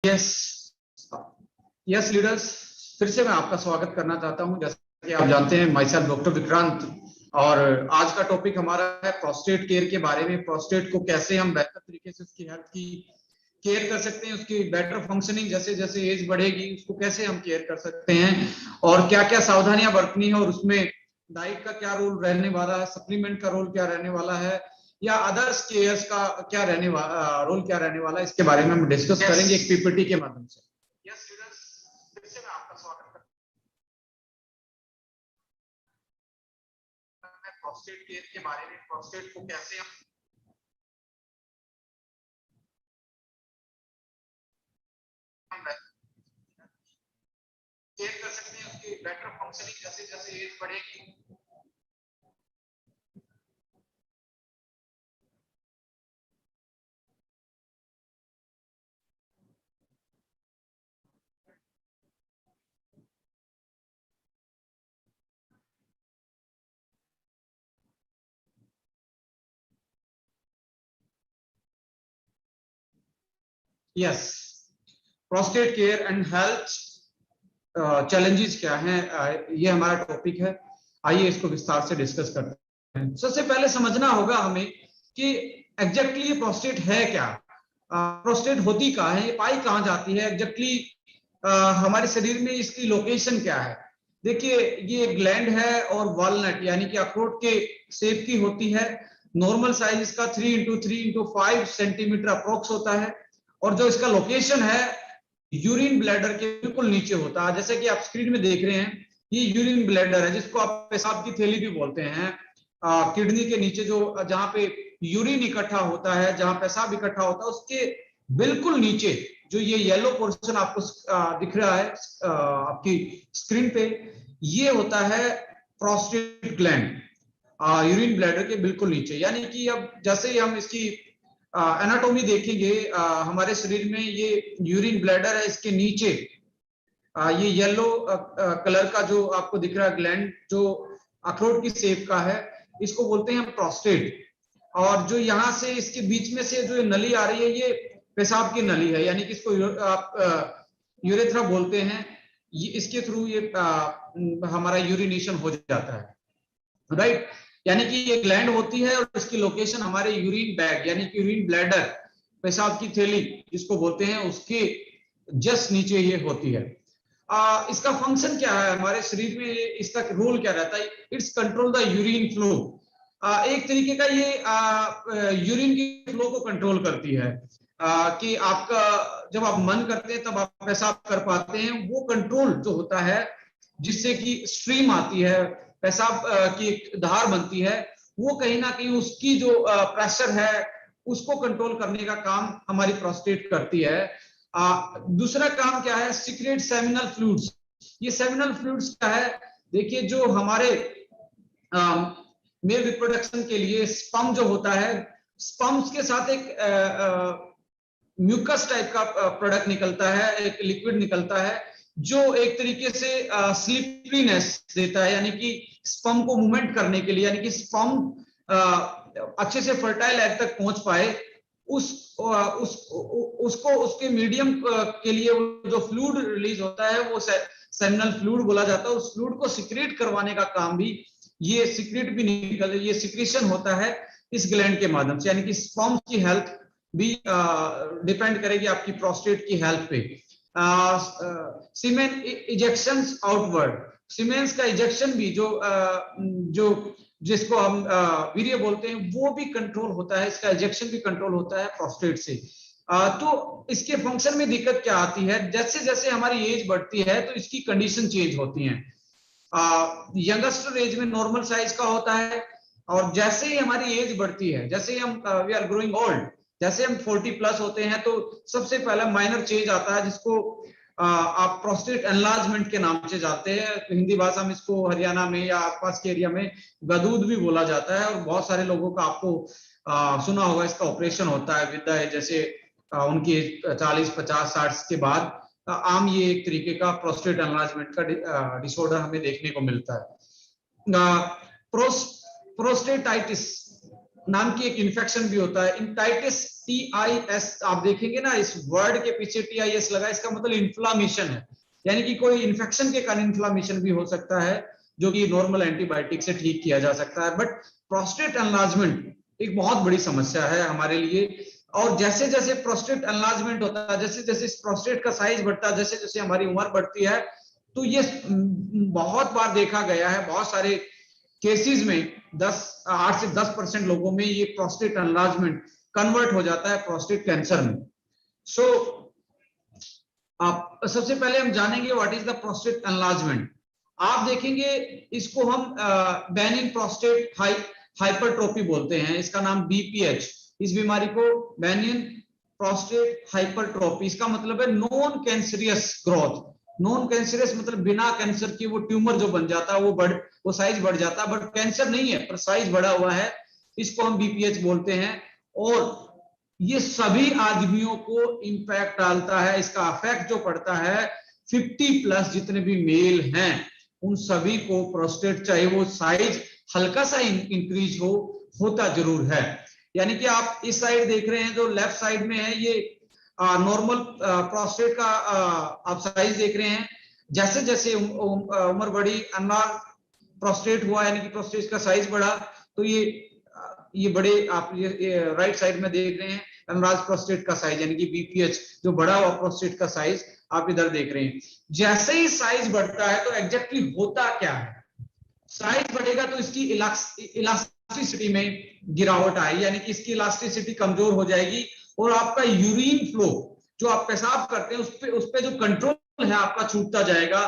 Yes yes leaders, फिर से मैं आपका स्वागत करना चाहता हूं। जैसा कि आप जानते हैं, माई सेल्फ डॉक्टर विक्रांत, और आज का टॉपिक हमारा है प्रोस्टेट केयर के बारे में। प्रोस्टेट को कैसे हम बेहतर तरीके से उसकी हेल्थ की केयर कर सकते हैं, उसकी बेटर फंक्शनिंग जैसे जैसे एज बढ़ेगी उसको कैसे हम केयर कर सकते हैं, और क्या क्या सावधानियां बरतनी है, और उसमें डाइट का क्या रोल रहने वाला है, सप्लीमेंट का रोल क्या रहने वाला है, या अदर्स केयर्स का क्या रहने वाला रोल क्या रहने वाला है, इसके बारे में हम डिस्कस करेंगे एक पीपीटी के माध्यम से। यस स्टूडेंट्स, फिर से मैं आपका स्वागत करता हूं प्रोस्टेट केयर के बारे में। प्रोस्टेट को कैसे हम केयर कर सकते हैं, उसकी बेटर फंक्शनिंग जैसे जैसे एज बढ़ेगी। Yes, prostate care and health challenges क्या हैं, ये हमारा टॉपिक है। आइए इसको विस्तार से डिस्कस करते हैं। सबसे पहले समझना होगा हमें कि एग्जैक्टली ये प्रोस्टेट है क्या, प्रोस्टेट होती कहाँ है, ये पाई कहाँ जाती है एग्जैक्टली, हमारे शरीर में इसकी लोकेशन क्या है। देखिए, ये ग्लैंड है और वॉलनट यानी कि अखरोट के शेप की होती है। नॉर्मल साइज इसका 3x3x5 सेंटीमीटर अप्रोक्स होता है, और जो इसका लोकेशन है यूरिन ब्लैडर के बिल्कुल नीचे होता है। जैसे कि आप स्क्रीन में देख रहे हैं, ये यूरिन ब्लैडर है जिसको आप पेशाब की थैली भी बोलते हैं। किडनी के नीचे जो जहां पे यूरिन इकट्ठा होता है, जहां पेशाब इकट्ठा होता है, उसके बिल्कुल नीचे जो ये येलो पोर्शन आपको दिख रहा है आपकी स्क्रीन पे, ये होता है प्रोस्टेट ग्लैंड, यूरिन ब्लैडर के बिल्कुल नीचे। यानी कि अब जैसे ही हम इसकी एनाटोमी देखेंगे, हमारे शरीर में ये यूरिन ब्लैडर है, इसके नीचे ये येलो कलर का जो आपको दिख रहा है ग्लैंड, जो अखरोट की शेप का है, इसको बोलते हैं प्रोस्टेट। और जो यहाँ से इसके बीच में से जो नली आ रही है, ये पेशाब की नली है, यानी कि इसको आप यूरेथ्रा बोलते हैं। ये इसके थ्रू ये हमारा यूरिनेशन हो जाता है, राइट। यानी कि ये ग्लैंड होती है और इसकी लोकेशन हमारे यूरिन बैग यानी कि यूरिन ब्लैडर, पेशाब की थैली जिसको बोलते हैं, उसके जस्ट नीचे ये होती है। इसका फंक्शन क्या है हमारे शरीर में, इसका रोल क्या रहता है? It's control the urine flow. एक तरीके का ये यूरिन की फ्लो को कंट्रोल करती है, कि आपका जब आप मन करते हैं तब आप पेशाब कर पाते हैं। वो कंट्रोल जो होता है जिससे कि स्ट्रीम आती है, पेशाब की एक धार बनती है, वो कहीं ना कहीं उसकी जो प्रेशर है उसको कंट्रोल करने का काम हमारी प्रोस्टेट करती है। दूसरा काम क्या है? Secret seminal fluids. ये सेमिनल फ्लूइड्स क्या है? देखिए, जो हमारे मेल रिप्रोडक्शन के लिए स्पर्म जो होता है, स्पर्म्स के साथ एक म्यूकस टाइप का प्रोडक्ट निकलता है, एक लिक्विड निकलता है जो एक तरीके से स्लिपरीनेस देता है, यानी कि स्पर्म को मूवमेंट करने के लिए, यानी कि स्पर्म अच्छे से फर्टाइल एग तक पहुंच पाए, उसको उसके मीडियम के लिए जो फ्लूइड रिलीज होता है वो सेमिनल फ्लूइड बोला जाता है। उस फ्लूइड को सिक्रेट करवाने का काम भी, ये सिक्रेट भी निकल, ये सिक्रेशन होता है इस ग्लैंड के माध्यम से। यानी कि स्पर्म की हेल्थ भी डिपेंड करेगी आपकी प्रोस्टेट की हेल्थ पे। सीमेन इजेक्शंस आउटवर्ड, सीमेंस का इजेक्शन भी जो जिसको हम वीर्य बोलते हैं, वो भी कंट्रोल होता है, इसका इजेक्शन भी कंट्रोल होता है प्रोस्टेट से। तो इसके फंक्शन में दिक्कत क्या आती है? जैसे जैसे हमारी एज बढ़ती है तो इसकी कंडीशन चेंज होती है। यंगस्टर एज में नॉर्मल साइज का होता है, और जैसे ही हमारी एज बढ़ती है, जैसे ही हम वी आर ग्रोइंग ओल्ड, जैसे हम 40 प्लस होते हैं, तो सबसे पहला माइनर चेंज आता है जिसको आप प्रोस्टेट एनलार्जमेंट के नाम से जानते हैं। हिंदी भाषा में इसको हरियाणा में या आसपास के एरिया में गदूद भी बोला जाता है। और बहुत सारे लोगों का आपको सुना होगा, इसका ऑपरेशन होता है विद जैसे उनकी 40, 50, 60 के बाद आम ये एक तरीके का प्रोस्टेट एनलार्जमेंट का डिसऑर्डर हमें देखने को मिलता है। प्रोस्टेटाइटिस नाम की एक इन्फेक्शन भी होता है। इन टाइटिस TIS आप देखेंगे ना, इस वर्ड के पीछे TIS लगा, इसका मतलब इन्फ्लामेशन है, यानी कि कोई इन्फेक्शन के कारण इन्फ्लामेशन भी हो सकता है, जो कि नॉर्मल एंटीबायोटिक से ठीक किया जा सकता है। बट प्रोस्टेट एनलार्जमेंट एक बहुत बड़ी समस्या है हमारे लिए। और जैसे जैसे प्रोस्टेट एनलार्जमेंट होता है, जैसे जैसे प्रोस्टेट का साइज बढ़ता है, जैसे जैसे हमारी उम्र बढ़ती है, तो ये बहुत बार देखा गया है, बहुत सारे केसेस में 8 से 10% लोगों में ये प्रोस्टेट एनलार्जमेंट कन्वर्ट हो जाता है प्रोस्टेट कैंसर में। सो आप सबसे पहले हम जानेंगे what is the prostate enlargement. आप देखेंगे इसको हम बेनिन प्रोस्टेट हाइपरट्रोफी बोलते हैं, इसका नाम BPH, इस बीमारी को बेनिन प्रोस्टेट हाइपरट्रोफी, इसका मतलब है non cancerous growth. Non cancerous मतलब बिना कैंसर की वो ट्यूमर जो बन जाता है, वो साइज बढ़ जाता है, बट कैंसर नहीं है पर साइज बढ़ा हुआ है, इसको हम BPH बोलते हैं। और ये सभी आदमियों को इंपैक्ट डालता है, इसका इफेक्ट जो पड़ता है 50+ जितने भी मेल हैं उन सभी को प्रोस्टेट, चाहे वो साइज हल्का सा इंक्रीज होता जरूर है। यानी कि आप इस साइड देख रहे हैं, जो लेफ्ट साइड में है ये नॉर्मल प्रोस्टेट का आप साइज देख रहे हैं। जैसे जैसे उम्र बढ़ी, अनलॉर्ज प्रोस्टेट हुआ, यानी कि प्रोस्टेट का साइज बढ़ा, तो ये बड़े आप ये राइट साइड में देख रहे हैं अनलॉर्ज प्रोस्टेट का साइज, यानी कि BPH जो बढ़ा हुआ प्रोस्टेट का साइज आप इधर देख रहे हैं। जैसे ही साइज बढ़ता है तो एग्जैक्टली होता क्या है, साइज बढ़ेगा तो इसकी इलास्टिसिटी में गिरावट आएगी, यानी कि इसकी इलास्टिसिटी कमजोर हो जाएगी, और आपका यूरिन फ्लो जो आप पेशाब करते हैं उस पे जो कंट्रोल है आपका छूटता जाएगा,